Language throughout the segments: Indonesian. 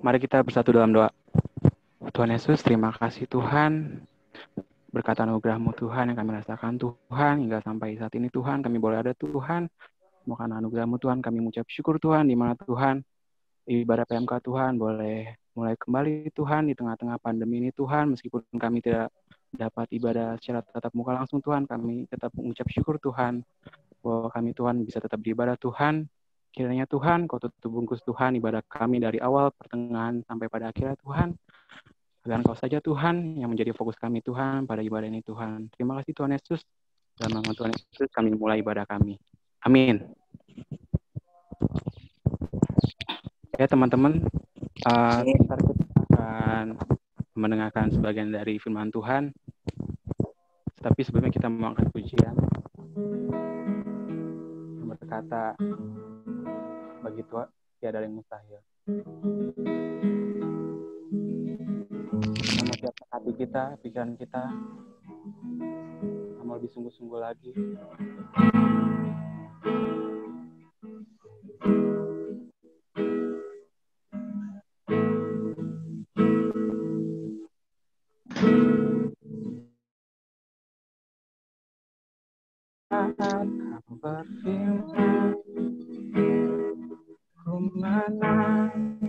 Mari kita bersatu dalam doa. Tuhan Yesus, terima kasih Tuhan. Berkat anugerah-Mu Tuhan yang kami rasakan Tuhan, hingga sampai saat ini Tuhan, kami boleh ada Tuhan. Semua karena anugerah-Mu Tuhan, kami mengucap syukur Tuhan, di mana Tuhan, ibadah PMK Tuhan boleh mulai kembali Tuhan di tengah-tengah pandemi ini Tuhan, meskipun kami tidak dapat ibadah secara tatap muka langsung Tuhan, kami tetap mengucap syukur Tuhan, bahwa kami Tuhan bisa tetap beribadah Tuhan. Kiranya Tuhan, Kau tutup bungkus Tuhan ibadah kami dari awal, pertengahan, sampai pada akhirnya Tuhan. Agar Kau saja Tuhan yang menjadi fokus kami Tuhan pada ibadah ini Tuhan. Terima kasih Tuhan Yesus. Dalam nama Tuhan Yesus kami mulai ibadah kami. Amin. Ya teman-teman, sebentar kita akan mendengarkan sebagian dari firman Tuhan. Tapi sebelumnya kita mengangkat pujian yang berkata, bagi Tuhan tiada yang mustahil. Nama siapkan hati kita, pikiran kita, nama lebih sungguh-sungguh lagi. Saat Kau berfirman, ku menang.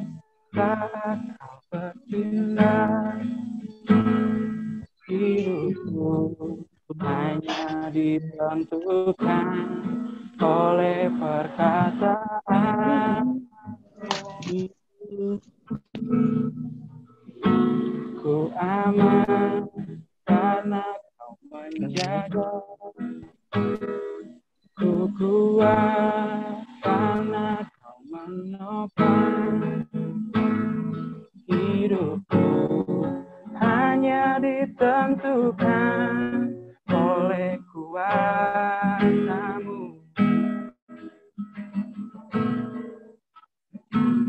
Saat Kau bertindak, hidupku hanya ditentukan oleh perkataan. Ku aman karena Kau menjaga. Ku kuat karena Kau menopang. Hidupku hanya ditentukan oleh kuasa-Mu.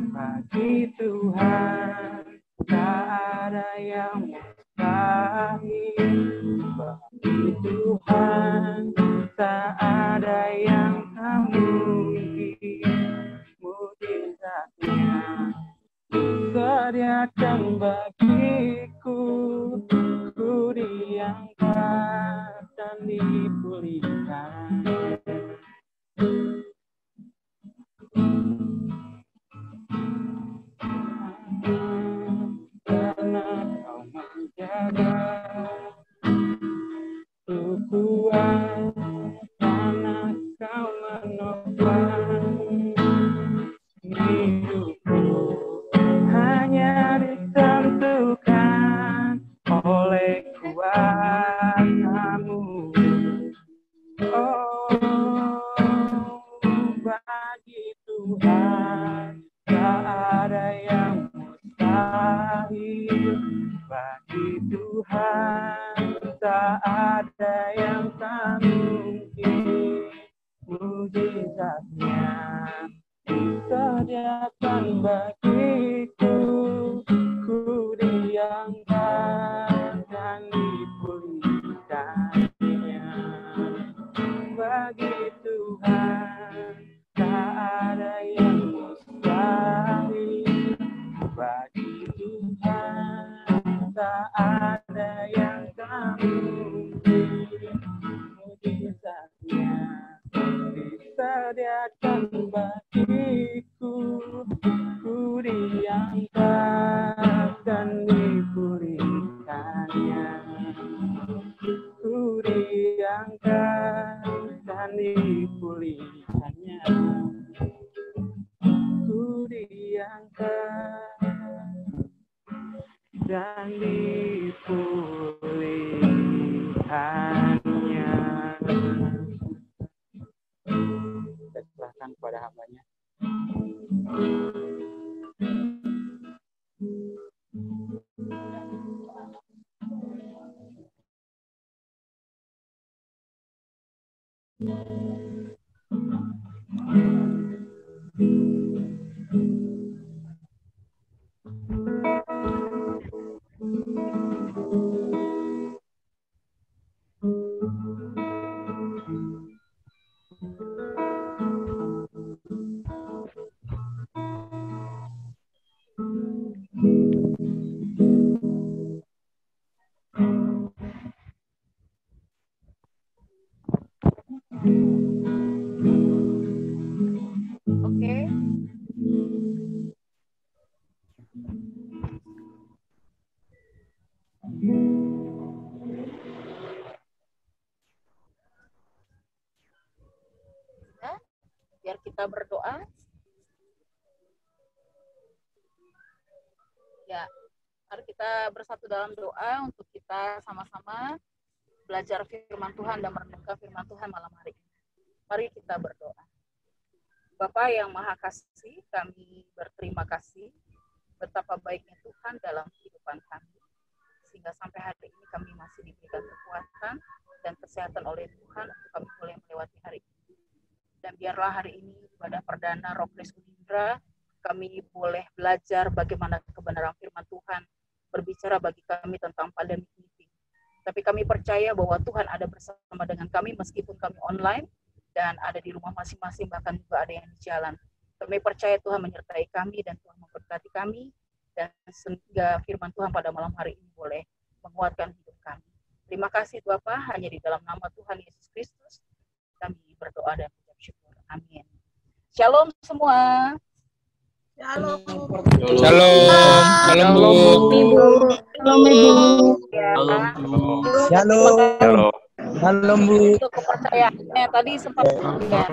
Bagi Tuhan tak ada yang mustahil. Bagi Tuhan tak ada yang tak mungkin. Mujizatnya disediakan bagiku, ku diangkat dan dipulihkan. Karena Kau menjaga, ku kuat karena Kau menopang. Hidupku hanya ditentukan oleh kuasa-Mu. Oh, bagi Tuhan tak ada yang mustahil. Bagi Tuhan tak ada yang tak mungkin. Mujizatnya disediakan bagiku, ku diangkat dan dipulihkannya. Bagi Tuhan tak ada yang mustahil. Bagi Tuhan tak ada yang tak mungkin. Mujizatnya disediakan bagiku, ku diangkat dan dipulihkannya. Ku diangkat dan dipulihkannya. Ku diangkat dan dipulihkannya. Kita serahkan kepada hamba-Nya. kita berdoa? Ya, mari kita bersatu dalam doa untuk kita sama-sama belajar firman Tuhan dan merenungkan firman Tuhan malam hari ini. Mari kita berdoa. Bapa yang Maha Kasih, kami berterima kasih betapa baiknya Tuhan dalam kehidupan kami. Sehingga sampai hari ini kami masih diberikan kekuatan dan kesehatan oleh Tuhan untuk kami boleh melewati hari ini. Dan biarlah hari ini ibadah perdana Rockris Unindra, kami boleh belajar bagaimana kebenaran firman Tuhan berbicara bagi kami tentang pandemi ini. Tapi kami percaya bahwa Tuhan ada bersama dengan kami meskipun kami online dan ada di rumah masing-masing, bahkan juga ada yang di jalan. Kami percaya Tuhan menyertai kami dan Tuhan memberkati kami, dan sehingga firman Tuhan pada malam hari ini boleh menguatkan hidup kami. Terima kasih Bapa, hanya di dalam nama Tuhan Yesus Kristus kami berdoa dan mengucap syukur. Amin. Shalom semua. Shalom. Shalom. Shalom Bu. Shalom Ibu. Shalom. Shalom. Shalom Bu. Untuk kepercayaannya tadi sempat ya.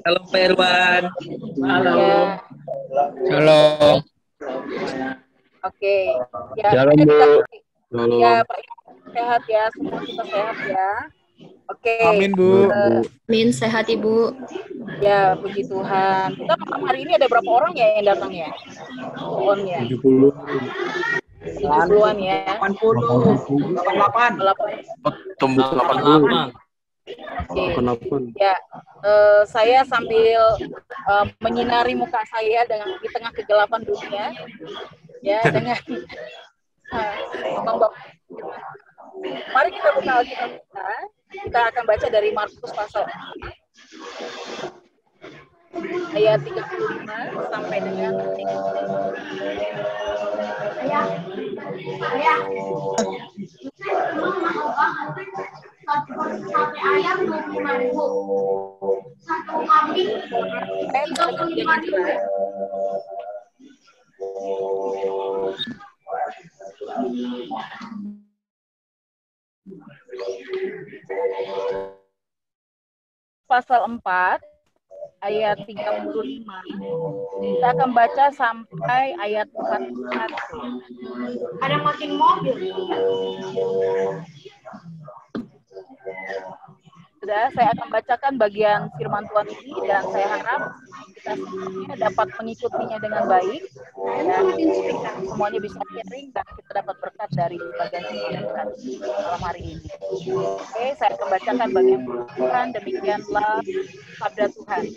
Shalom Pak Irwan. Ya. Shalom. Oke. Ya, Shalom Bu. Shalom. Ya, Pak sehat ya, semua kita sehat ya. Oke. Amin Bu. Amin, sehat Ibu. Ya, puji Tuhan. Kita malam hari ini ada berapa orang ya yang datang ya? On ya. 70. 70-an ya. 80, 88. Tembus 88. Oke. Ya, saya sambil menyinari muka saya dengan di tengah kegelapan dunia, ya dengan Bapak. Mari kita buka Alkitab kita. Kita akan baca dari Markus pasal 4 ayat 35 sampai dengan 35. Pasal 4 ayat 35. Kita akan baca sampai ayat 41. Ada makin mobil. Sudah, saya akan bacakan bagian firman Tuhan ini dan saya harap kita semuanya dapat mengikutinya dengan baik dan semuanya bisa sharing dan kita dapat berkat dari bagian firman Tuhan malam hari ini. Oke, saya akan bacakan bagian firman Tuhan, demikianlah sabda Tuhan.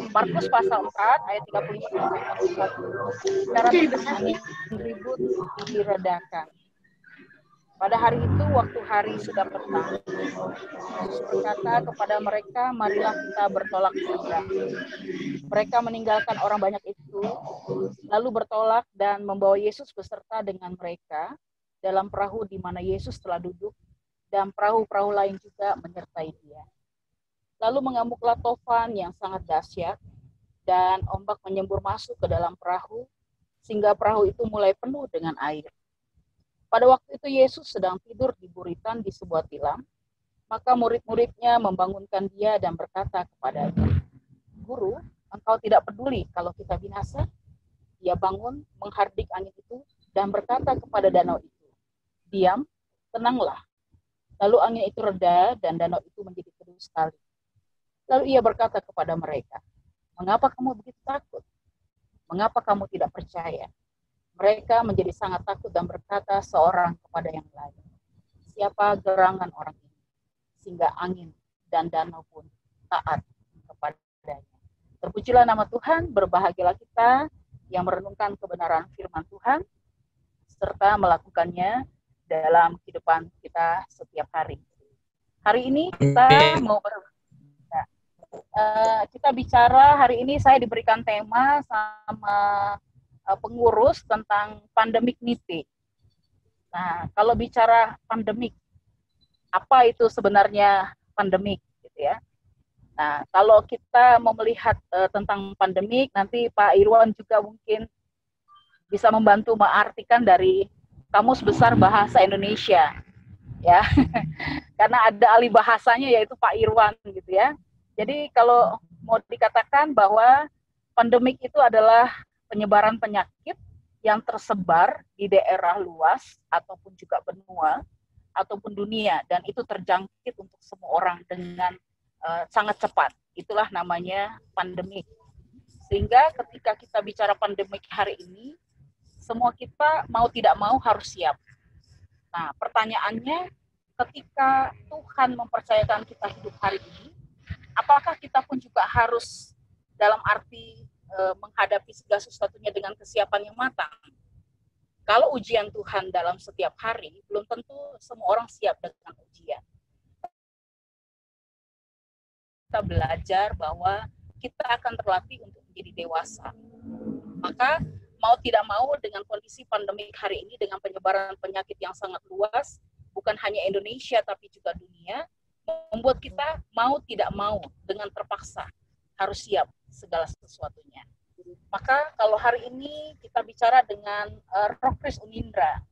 Markus pasal 4 ayat 35 sampai 41. Cara angin ribut diredakan. Pada hari itu, waktu hari sudah petang, Yesus berkata kepada mereka, marilah kita bertolak ke seberang. Mereka meninggalkan orang banyak itu, lalu bertolak dan membawa Yesus beserta dengan mereka dalam perahu di mana Yesus telah duduk, dan perahu-perahu lain juga menyertai dia. Lalu mengamuklah tofan yang sangat dahsyat, dan ombak menyembur masuk ke dalam perahu, sehingga perahu itu mulai penuh dengan air. Pada waktu itu Yesus sedang tidur di buritan di sebuah tilam, maka murid-muridnya membangunkan dia dan berkata kepadanya, Guru, engkau tidak peduli kalau kita binasa? Dia bangun, menghardik angin itu, dan berkata kepada danau itu, diam, tenanglah. Lalu angin itu reda, dan danau itu menjadi teduh sekali. Lalu ia berkata kepada mereka, mengapa kamu begitu takut? Mengapa kamu tidak percaya? Mereka menjadi sangat takut dan berkata seorang kepada yang lain, siapa gerangan orang ini, sehingga angin dan danau pun taat kepadanya. Terpujilah nama Tuhan, berbahagialah kita yang merenungkan kebenaran firman Tuhan, serta melakukannya dalam kehidupan kita setiap hari. Hari ini kita mau kita bicara, hari ini saya diberikan tema sama pengurus tentang pandemik NIP. Nah, kalau bicara pandemik, apa itu sebenarnya pandemik, gitu ya? Nah, kalau kita mau melihat tentang pandemik, nanti Pak Irwan juga mungkin bisa membantu mengartikan dari Kamus Besar Bahasa Indonesia, ya, karena ada ahli bahasanya yaitu Pak Irwan, gitu ya. Jadi kalau mau dikatakan bahwa pandemik itu adalah penyebaran penyakit yang tersebar di daerah luas ataupun juga benua ataupun dunia, dan itu terjangkit untuk semua orang dengan sangat cepat. Itulah namanya pandemik. Sehingga ketika kita bicara pandemik hari ini, semua kita mau tidak mau harus siap. Nah, pertanyaannya, ketika Tuhan mempercayakan kita hidup hari ini, apakah kita pun juga harus dalam arti menghadapi segala sesuatunya dengan kesiapan yang matang? Kalau ujian Tuhan dalam setiap hari, belum tentu semua orang siap dengan ujian. Kita belajar bahwa kita akan terlatih untuk menjadi dewasa. Maka mau tidak mau dengan kondisi pandemik hari ini, dengan penyebaran penyakit yang sangat luas, bukan hanya Indonesia tapi juga dunia, membuat kita mau tidak mau dengan terpaksa harus siap segala sesuatunya. Maka kalau hari ini kita bicara dengan Rockris Unindra,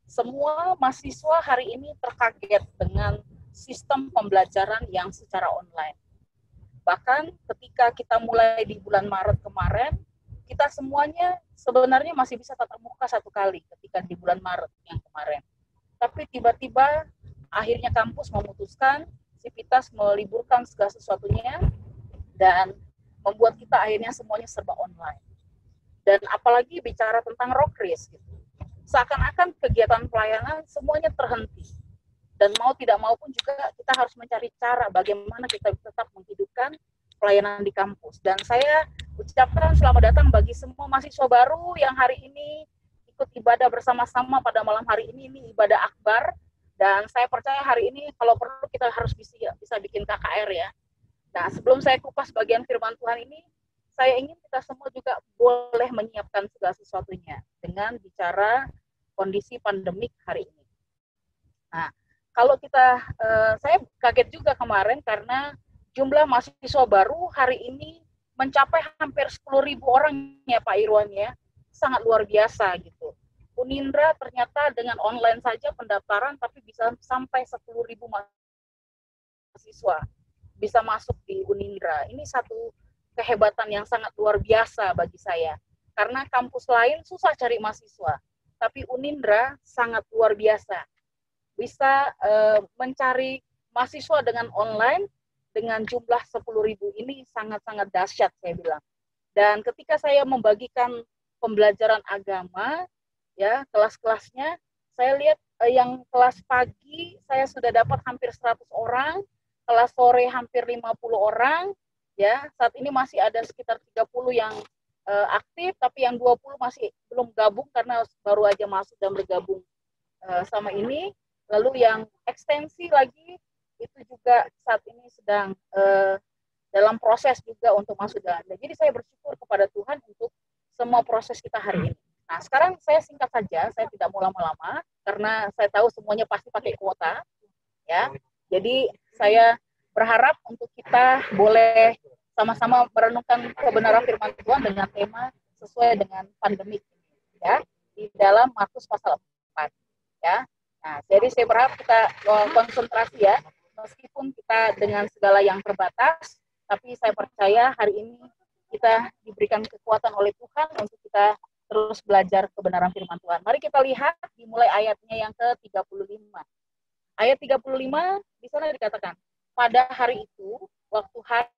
semua mahasiswa hari ini terkaget dengan sistem pembelajaran yang secara online. Bahkan ketika kita mulai di bulan Maret kemarin, kita semuanya sebenarnya masih bisa tatap muka satu kali ketika di bulan Maret yang kemarin. Tapi tiba-tiba akhirnya kampus memutuskan Civitas meliburkan segala sesuatunya dan membuat kita akhirnya semuanya serba online. Dan apalagi bicara tentang Rockris, gitu. Seakan-akan kegiatan pelayanan semuanya terhenti. Dan mau tidak mau pun juga kita harus mencari cara bagaimana kita tetap menghidupkan pelayanan di kampus. Dan saya ucapkan selamat datang bagi semua mahasiswa baru yang hari ini ikut ibadah bersama-sama pada malam hari ini ibadah akbar. Dan saya percaya hari ini kalau perlu kita harus bisa bikin KKR ya. Nah, sebelum saya kupas bagian firman Tuhan ini, saya ingin kita semua juga boleh menyiapkan segala sesuatunya dengan bicara kondisi pandemik hari ini. Nah, kalau kita, saya kaget juga kemarin karena jumlah mahasiswa baru hari ini mencapai hampir 10.000 orang ya Pak Irwan ya, sangat luar biasa gitu. Unindra ternyata dengan online saja pendaftaran tapi bisa sampai 10.000 mahasiswa bisa masuk di Unindra. Ini satu kehebatan yang sangat luar biasa bagi saya. Karena kampus lain susah cari mahasiswa, tapi Unindra sangat luar biasa. Bisa mencari mahasiswa dengan online dengan jumlah 10.000 ini sangat-sangat dahsyat saya bilang. Dan ketika saya membagikan pembelajaran agama, ya kelas-kelasnya, saya lihat yang kelas pagi saya sudah dapat hampir 100 orang, kelas sore hampir 50 orang, ya saat ini masih ada sekitar 30 yang aktif, tapi yang 20 masih belum gabung karena baru aja masuk dan bergabung sama ini. Lalu yang ekstensi lagi itu juga saat ini sedang dalam proses juga untuk masuk dalam. Jadi saya bersyukur kepada Tuhan untuk semua proses kita hari ini. Nah sekarang saya singkat saja, saya tidak mau lama-lama karena saya tahu semuanya pasti pakai kuota, ya. Jadi saya berharap untuk kita boleh sama-sama merenungkan kebenaran firman Tuhan dengan tema sesuai dengan pandemik, ya, di dalam Markus pasal 4, ya. Nah, jadi saya berharap kita konsentrasi ya, meskipun kita dengan segala yang terbatas, tapi saya percaya hari ini kita diberikan kekuatan oleh Tuhan untuk kita terus belajar kebenaran firman Tuhan. Mari kita lihat dimulai ayatnya yang ke-35. Ayat 35 di sana dikatakan, pada hari itu, waktu hari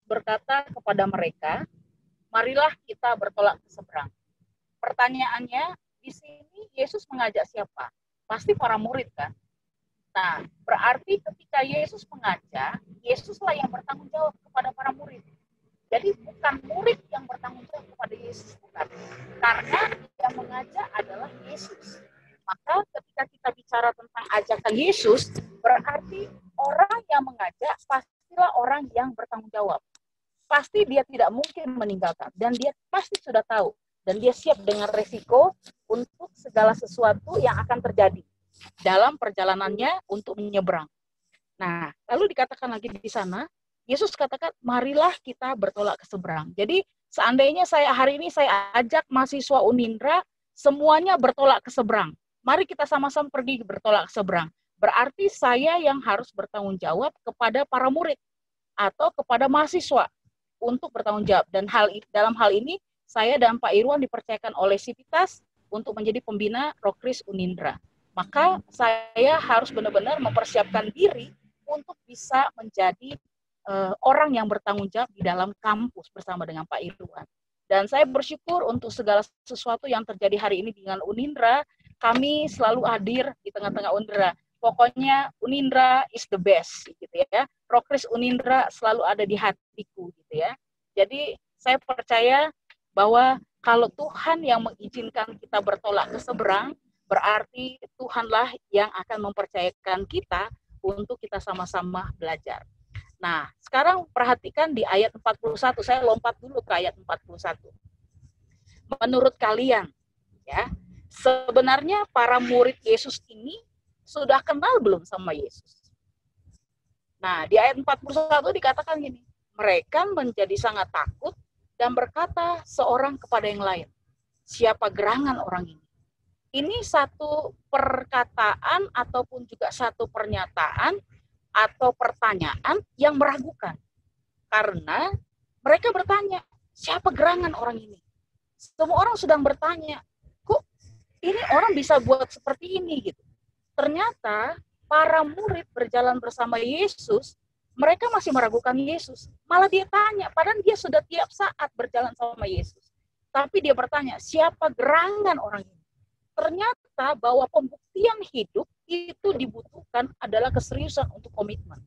berkata kepada mereka, marilah kita bertolak ke seberang. Pertanyaannya, di sini Yesus mengajak siapa? Pasti para murid kan? Nah, berarti ketika Yesus mengajak, Yesuslah yang bertanggung jawab kepada para murid. Jadi bukan murid yang bertanggung jawab kepada Yesus, bukan. Karena yang mengajak adalah Yesus. Maka ketika kita bicara tentang ajakan Yesus, berarti orang yang mengajak pastilah orang yang bertanggung jawab. Pasti dia tidak mungkin meninggalkan. Dan dia pasti sudah tahu. Dan dia siap dengan resiko untuk segala sesuatu yang akan terjadi dalam perjalanannya untuk menyeberang. Nah, lalu dikatakan lagi di sana, Yesus katakan, marilah kita bertolak ke seberang. Jadi seandainya hari ini saya ajak mahasiswa Unindra, semuanya bertolak ke seberang. Mari kita sama-sama pergi bertolak ke seberang. berarti saya yang harus bertanggung jawab kepada para murid atau kepada mahasiswa untuk bertanggung jawab. Dan dalam hal ini, saya dan Pak Irwan dipercayakan oleh Sivitas untuk menjadi pembina Rokris Unindra. Maka saya harus benar-benar mempersiapkan diri untuk bisa menjadi orang yang bertanggung jawab di dalam kampus bersama dengan Pak Irwan. Dan saya bersyukur untuk segala sesuatu yang terjadi hari ini dengan Unindra, kami selalu hadir di tengah-tengah Unindra. Pokoknya Unindra is the best, gitu ya. Rokris Unindra selalu ada di hatiku, gitu ya. Jadi saya percaya bahwa kalau Tuhan yang mengizinkan kita bertolak ke seberang, berarti Tuhanlah yang akan mempercayakan kita untuk kita sama-sama belajar. Nah, sekarang perhatikan di ayat 41, saya lompat dulu ke ayat 41. Menurut kalian, ya, sebenarnya para murid Yesus ini sudah kenal belum sama Yesus? Nah, di ayat 41 dikatakan gini, mereka menjadi sangat takut dan berkata seorang kepada yang lain, siapa gerangan orang ini? Ini satu perkataan ataupun juga satu pernyataan atau pertanyaan yang meragukan. Karena mereka bertanya, siapa gerangan orang ini? Semua orang sedang bertanya, kok ini orang bisa buat seperti ini gitu. Ternyata para murid berjalan bersama Yesus, mereka masih meragukan Yesus. Malah dia tanya, padahal dia sudah tiap saat berjalan sama Yesus. Tapi dia bertanya, siapa gerangan orang ini? Ternyata bahwa pembuktian hidup itu dibutuhkan adalah keseriusan untuk komitmen.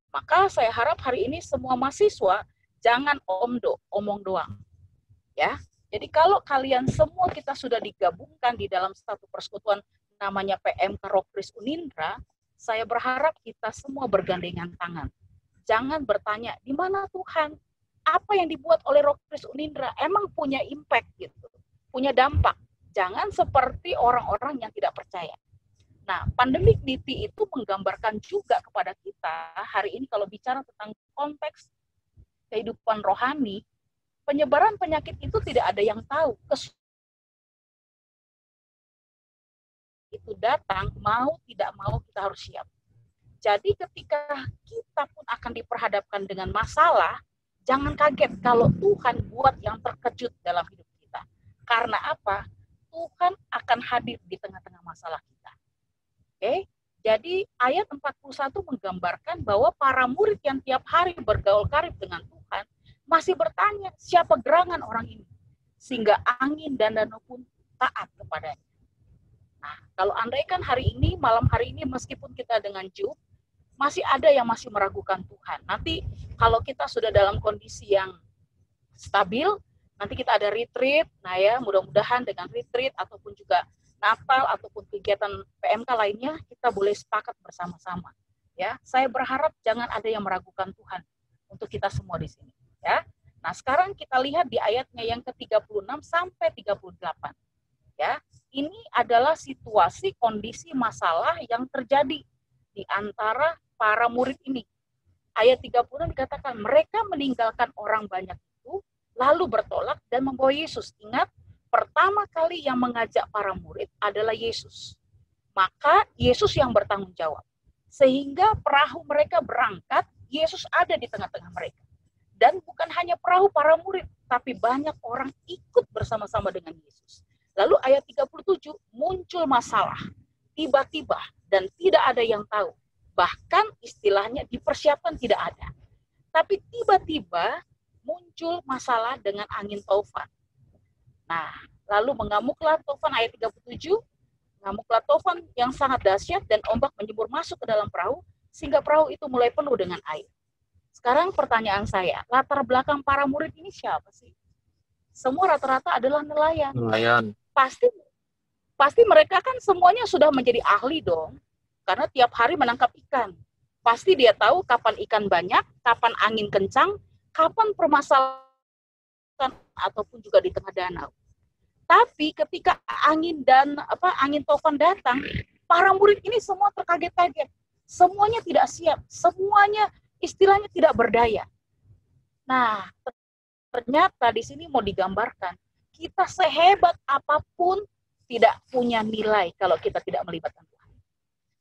Maka saya harap hari ini semua mahasiswa jangan omong doang. Ya. Jadi kalau kalian semua kita sudah digabungkan di dalam satu persekutuan namanya PMK Rokris Unindra, saya berharap kita semua bergandengan tangan. Jangan bertanya, di mana Tuhan? Apa yang dibuat oleh Rokris Unindra emang punya impact gitu, punya dampak. Jangan seperti orang-orang yang tidak percaya. Nah, pandemik DT itu menggambarkan juga kepada kita, hari ini kalau bicara tentang konteks kehidupan rohani, penyebaran penyakit itu tidak ada yang tahu. Itu datang, mau tidak mau kita harus siap. Jadi ketika kita pun akan diperhadapkan dengan masalah, jangan kaget kalau Tuhan buat yang terkejut dalam hidup kita. Karena apa? Tuhan akan hadir di tengah-tengah masalah kita. Oke? Jadi ayat 41 menggambarkan bahwa para murid yang tiap hari bergaul karib dengan Tuhan masih bertanya, siapa gerangan orang ini? Sehingga angin dan danau pun taat kepadanya. Nah, kalau andaikan hari ini, malam hari ini, meskipun kita dengan Zoom, masih ada yang masih meragukan Tuhan. Nanti kalau kita sudah dalam kondisi yang stabil, nanti kita ada retreat, nah ya mudah-mudahan dengan retreat ataupun juga Natal ataupun kegiatan PMK lainnya kita boleh sepakat bersama-sama. Ya, saya berharap jangan ada yang meragukan Tuhan untuk kita semua di sini. Ya, nah sekarang kita lihat di ayatnya yang ke-36 sampai 38. Ya, ini adalah situasi kondisi masalah yang terjadi di antara para murid ini. Ayat 30 dikatakan mereka meninggalkan orang banyak itu lalu bertolak dan membawa Yesus. Ingat, pertama kali yang mengajak para murid adalah Yesus. Maka Yesus yang bertanggung jawab. Sehingga perahu mereka berangkat, Yesus ada di tengah-tengah mereka. Dan bukan hanya perahu para murid, tapi banyak orang ikut bersama-sama dengan Yesus. Lalu ayat 37, muncul masalah. Tiba-tiba dan tidak ada yang tahu. Bahkan istilahnya dipersiapkan tidak ada. Tapi tiba-tiba muncul masalah dengan angin taufan. Nah, lalu mengamuklah taufan ayat 37, mengamuklah taufan yang sangat dahsyat dan ombak menyembur masuk ke dalam perahu sehingga perahu itu mulai penuh dengan air. Sekarang pertanyaan saya, latar belakang para murid ini siapa sih? Semua rata-rata adalah nelayan. Nelayan. Pasti mereka kan semuanya sudah menjadi ahli dong, karena tiap hari menangkap ikan. Pasti dia tahu kapan ikan banyak, kapan angin kencang, kapan permasalahan ataupun juga di tengah danau. Tapi ketika angin taufan datang, para murid ini semua terkaget-kaget. Semuanya tidak siap, semuanya istilahnya tidak berdaya. Nah, ternyata di sini mau digambarkan, kita sehebat apapun tidak punya nilai kalau kita tidak melibatkan Tuhan.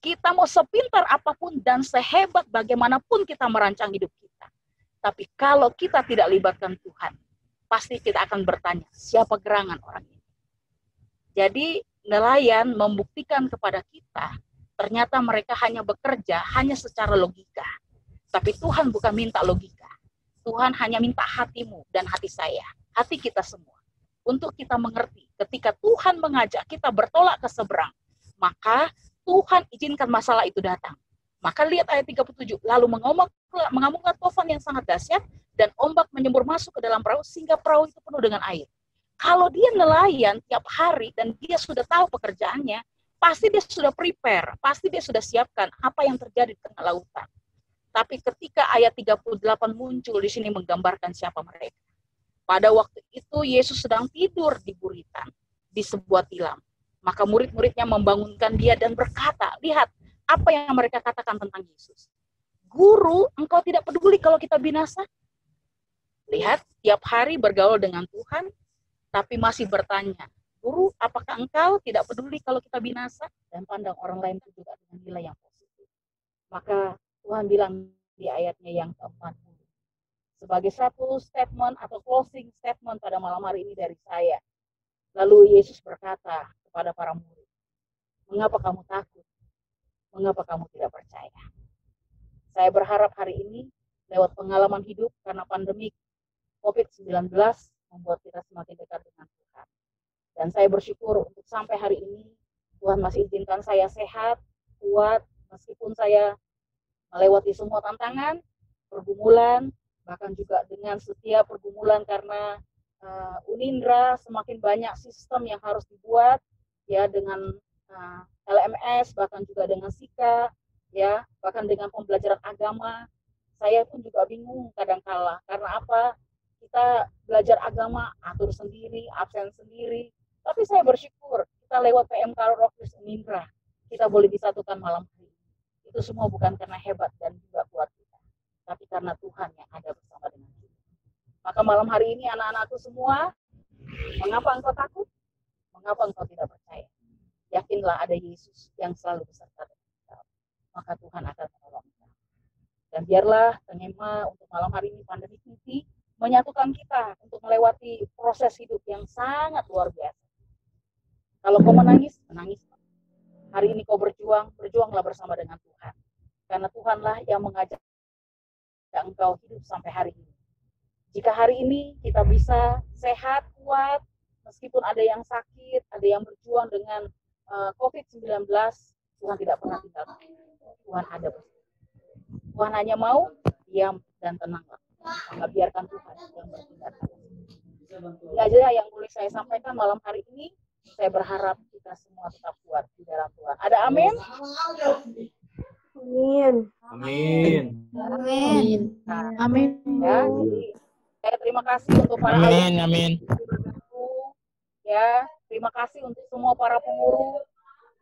Kita mau sepintar apapun dan sehebat bagaimanapun kita merancang hidup kita. Tapi kalau kita tidak libatkan Tuhan, pasti kita akan bertanya, siapa gerangan orang ini? Jadi nelayan membuktikan kepada kita, ternyata mereka hanya bekerja hanya secara logika. Tapi Tuhan bukan minta logika. Tuhan hanya minta hatimu dan hati saya, hati kita semua. Untuk kita mengerti, ketika Tuhan mengajak kita bertolak ke seberang, maka Tuhan izinkan masalah itu datang. Maka lihat ayat 37, lalu mengamuklah tofan yang sangat dahsyat, dan ombak menyembur masuk ke dalam perahu, sehingga perahu itu penuh dengan air. Kalau dia nelayan tiap hari, dan dia sudah tahu pekerjaannya, pasti dia sudah prepare, pasti dia sudah siapkan apa yang terjadi di tengah lautan. Tapi ketika ayat 38 muncul di sini menggambarkan siapa mereka. Pada waktu itu Yesus sedang tidur di buritan, di sebuah tilam. Maka murid-muridnya membangunkan dia dan berkata, lihat apa yang mereka katakan tentang Yesus. Guru, engkau tidak peduli kalau kita binasa? Lihat, tiap hari bergaul dengan Tuhan, tapi masih bertanya, Guru, apakah engkau tidak peduli kalau kita binasa? Dan pandang orang lain itu juga dengan nilai yang positif. Maka Tuhan bilang di ayatnya yang ke-40. Sebagai satu statement atau closing statement pada malam hari ini dari saya. Lalu Yesus berkata kepada para murid, mengapa kamu takut? Mengapa kamu tidak percaya? Saya berharap hari ini lewat pengalaman hidup karena pandemi COVID-19 membuat kita semakin dekat dengan Tuhan. Dan saya bersyukur untuk sampai hari ini Tuhan masih izinkan saya sehat, kuat, meskipun saya melewati semua tantangan, pergumulan, bahkan juga dengan setiap pergumulan karena Unindra semakin banyak sistem yang harus dibuat, ya dengan LMS, bahkan juga dengan SIKA, ya bahkan dengan pembelajaran agama. Saya pun juga bingung kadang-kala karena apa? Kita belajar agama atur sendiri, absen sendiri. Tapi saya bersyukur kita lewat PMK Rockers Unindra kita boleh disatukan malam hari. Itu semua bukan karena hebat dan juga kuat kita, tapi karena Tuhan yang ada bersama dengan kita. Maka malam hari ini anak-anakku semua, mengapa engkau takut? Mengapa engkau tidak percaya? Yakinlah ada Yesus yang selalu beserta dengan kita. Maka Tuhan akan menolong kita. Dan biarlah tema untuk malam hari ini pandemi ini menyatukan kita untuk melewati proses hidup yang sangat luar biasa. Kalau kau menangis, menangis. Hari ini kau berjuang, berjuanglah bersama dengan Tuhan. Karena Tuhanlah yang mengajak engkau hidup sampai hari ini. Jika hari ini kita bisa sehat, kuat, meskipun ada yang sakit, ada yang berjuang dengan COVID-19, Tuhan tidak pernah tinggalkan. Tuhan ada bersama. Tuhan hanya mau diam dan tenanglah. Maka biarkan Tuhan yang bertindak. Ini aja yang boleh saya sampaikan malam hari ini. Saya berharap kita semua tetap kuat di dalam Tuhan. Ada amin? Amin. Amin. Amin. Nah, Amin. ya, jadi saya terima kasih untuk para Amin. ya, terima kasih untuk semua para pengurus,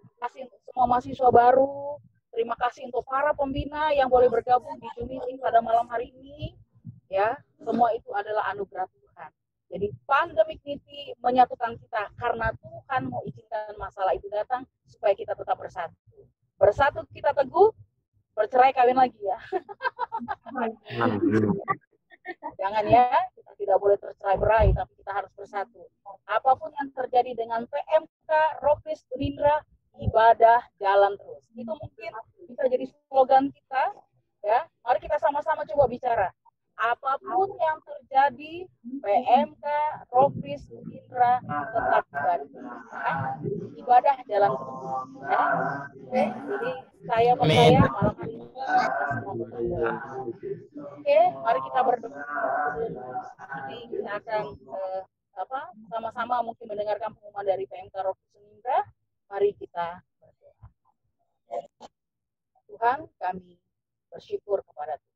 terima kasih untuk semua mahasiswa baru, terima kasih untuk para pembina yang boleh bergabung di Zoom meeting pada malam hari ini. Ya, semua itu adalah anugerah Tuhan. Jadi pandemi ini menyatukan kita karena Tuhan mau izinkan masalah itu datang supaya kita tetap bersatu. Bersatu kita teguh, bercerai kawin lagi ya. Jangan ya, kita tidak boleh tercerai-berai, tapi kita harus bersatu. Apapun yang terjadi dengan PMK, Rockers Unindra, ibadah jalan terus. Itu mungkin bisa jadi slogan kita. Ya, mari kita sama-sama coba bicara. Apapun yang terjadi, PMK, Rockers Unindra tetap ibadah. Ibadah jalan terus. Ya. Oke, jadi saya percaya malam hari ini kita semua berdoa. Oke, mari kita berdoa. Jadi kita akan sama-sama mungkin mendengarkan pengumuman dari PMK Rockers Unindra. Mari kita berdoa. Tuhan, kami bersyukur kepada Tuhan.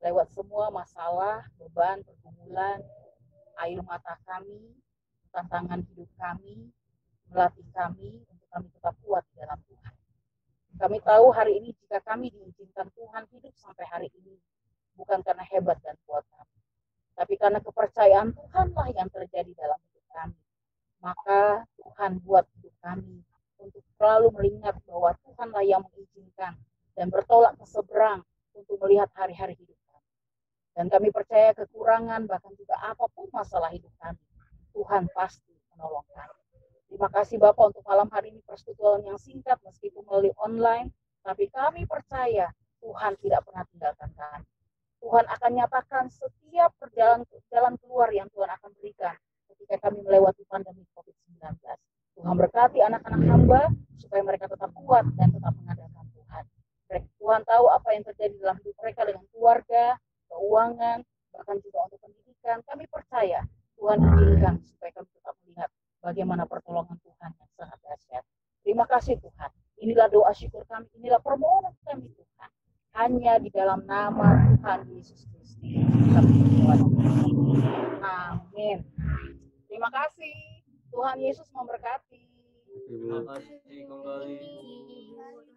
Lewat semua masalah, beban, pergumulan, air mata kami, tantangan hidup kami, melatih kami untuk kami tetap kuat dalam Tuhan. Kami tahu hari ini jika kami diizinkan Tuhan hidup sampai hari ini, bukan karena hebat dan kuat kami, tapi karena kepercayaan Tuhanlah yang terjadi dalam hidup kami. Maka Tuhan buat hidup kami untuk selalu mengingat bahwa Tuhanlah yang mengizinkan dan bertolak ke seberang untuk melihat hari-hari hidup kami. Dan kami percaya kekurangan bahkan juga apapun masalah hidup kami, Tuhan pasti menolong kami. Terima kasih Bapak untuk malam hari ini persetujuan yang singkat meskipun melalui online, tapi kami percaya Tuhan tidak pernah tinggalkan kami. Tuhan akan nyatakan setiap jalan keluar yang Tuhan akan berikan ketika kami melewati pandemi COVID-19. Tuhan berkati anak-anak hamba supaya mereka tetap kuat dan tetap mengandalkan Tuhan. Tuhan tahu apa yang terjadi dalam hidup mereka dengan keluarga, keuangan, bahkan juga untuk pendidikan. Kami percaya Tuhan izinkan supaya kami tetap melihat bagaimana pertolongan Tuhan yang sangat dahsyat. Terima kasih Tuhan. Inilah doa syukur kami, inilah permohonan kami Tuhan. Hanya di dalam nama Tuhan Yesus Kristus kami berdoa. Amin. Terima kasih. Tuhan Yesus memberkati. Terima kasih kembali.